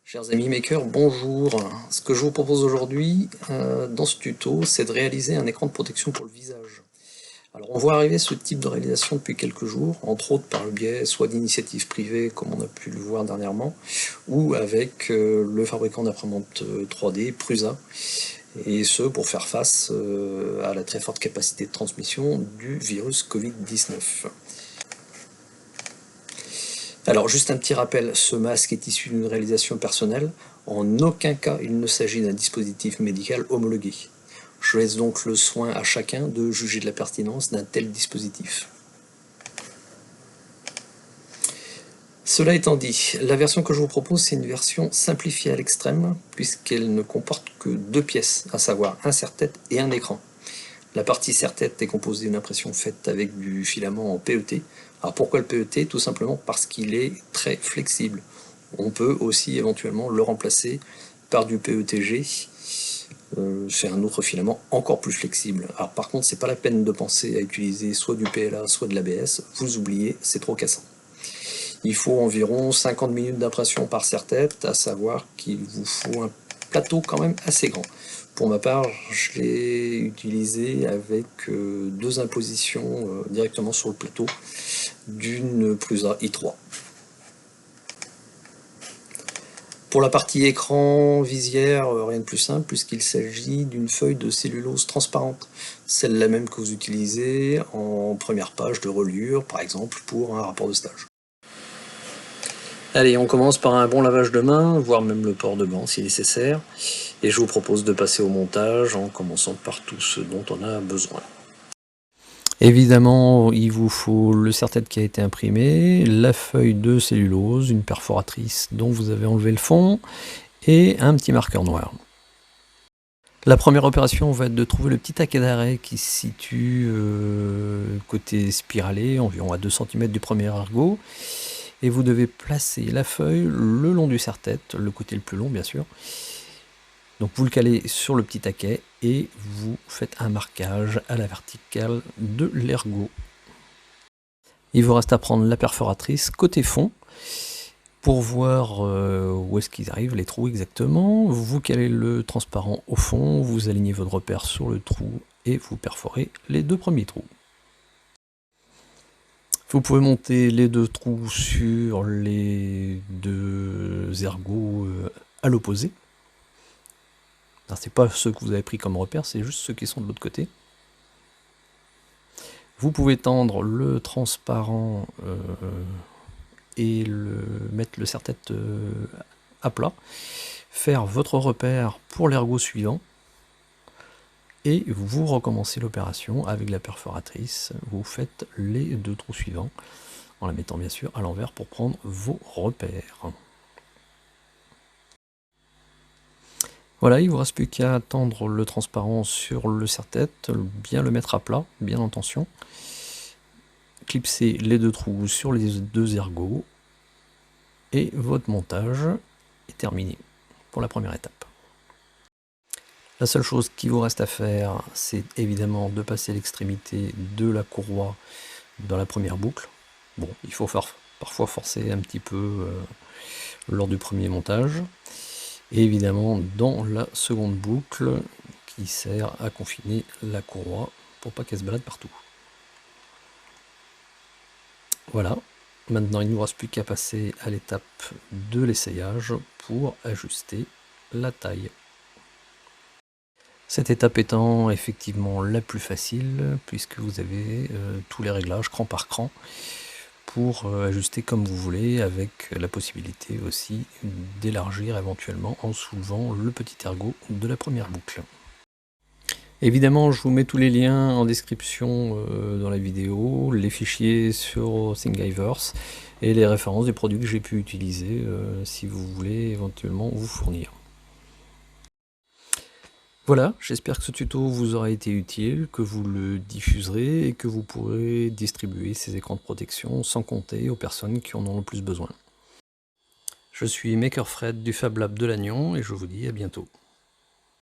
Chers amis makers, bonjour. Ce que je vous propose aujourd'hui dans ce tuto, c'est de réaliser un écran de protection pour le visage. Alors on voit arriver ce type de réalisation depuis quelques jours, entre autres par le biais soit d'initiatives privées comme on a pu le voir dernièrement, ou avec le fabricant d'imprimantes 3D, Prusa, et ce pour faire face à la très forte capacité de transmission du virus Covid-19. Alors juste un petit rappel, ce masque est issu d'une réalisation personnelle. En aucun cas il ne s'agit d'un dispositif médical homologué. Je laisse donc le soin à chacun de juger de la pertinence d'un tel dispositif. Cela étant dit, la version que je vous propose, c'est une version simplifiée à l'extrême, puisqu'elle ne comporte que deux pièces, à savoir un serre-tête et un écran. La partie serre-tête est composée d'une impression faite avec du filament en PET. Alors pourquoi le PET? Tout simplement parce qu'il est très flexible. On peut aussi éventuellement le remplacer par du PETG. C'est un autre filament encore plus flexible. Alors par contre, c'est pas la peine de penser à utiliser soit du PLA, soit de l'ABS. Vous oubliez, c'est trop cassant. Il faut environ 50 minutes d'impression par serre-tête, à savoir qu'il vous faut un plateau quand même assez grand. Pour ma part, je l'ai utilisé avec deux impositions directement sur le plateau d'une Prusa i3. Pour la partie écran, visière, rien de plus simple, puisqu'il s'agit d'une feuille de cellulose transparente, celle-là même que vous utilisez en première page de reliure, par exemple pour un rapport de stage. Allez, on commence par un bon lavage de main, voire même le port de gants si nécessaire, et je vous propose de passer au montage en commençant par tout ce dont on a besoin. Évidemment, il vous faut le serre-tête qui a été imprimé, la feuille de cellulose, une perforatrice dont vous avez enlevé le fond, et un petit marqueur noir. La première opération va être de trouver le petit taquet d'arrêt qui se situe côté spiralé, environ à 2 cm du premier ergot. Et vous devez placer la feuille le long du serre-tête, le côté le plus long bien sûr. Donc vous le calez sur le petit taquet et vous faites un marquage à la verticale de l'ergot. Il vous reste à prendre la perforatrice côté fond pour voir où est-ce qu'ils arrivent, les trous exactement. Vous calez le transparent au fond, vous alignez votre repère sur le trou et vous perforez les deux premiers trous. Vous pouvez monter les deux trous sur les deux ergots à l'opposé. C'est pas ceux que vous avez pris comme repère, c'est juste ceux qui sont de l'autre côté. Vous pouvez tendre le transparent et mettre le serre-tête à plat. Faire votre repère pour l'ergot suivant. Et vous recommencez l'opération avec la perforatrice, vous faites les deux trous suivants, en la mettant bien sûr à l'envers pour prendre vos repères. Voilà, il ne vous reste plus qu'à tendre le transparent sur le serre-tête, bien le mettre à plat, bien en tension. Clipser les deux trous sur les deux ergots, et votre montage est terminé pour la première étape. La seule chose qui vous reste à faire, c'est évidemment de passer l'extrémité de la courroie dans la première boucle. Bon, il faut parfois forcer un petit peu lors du premier montage. Et évidemment dans la seconde boucle qui sert à confiner la courroie pour pas qu'elle se balade partout. Voilà, maintenant il ne nous reste plus qu'à passer à l'étape de l'essayage pour ajuster la taille. Cette étape étant effectivement la plus facile, puisque vous avez tous les réglages cran par cran pour ajuster comme vous voulez, avec la possibilité aussi d'élargir éventuellement en soulevant le petit ergot de la première boucle. Évidemment, je vous mets tous les liens en description dans la vidéo, les fichiers sur Thingiverse et les références des produits que j'ai pu utiliser si vous voulez éventuellement vous fournir. Voilà, j'espère que ce tuto vous aura été utile, que vous le diffuserez et que vous pourrez distribuer ces écrans de protection sans compter aux personnes qui en ont le plus besoin. Je suis Maker Fred du Fab Lab de Lannion et je vous dis à bientôt.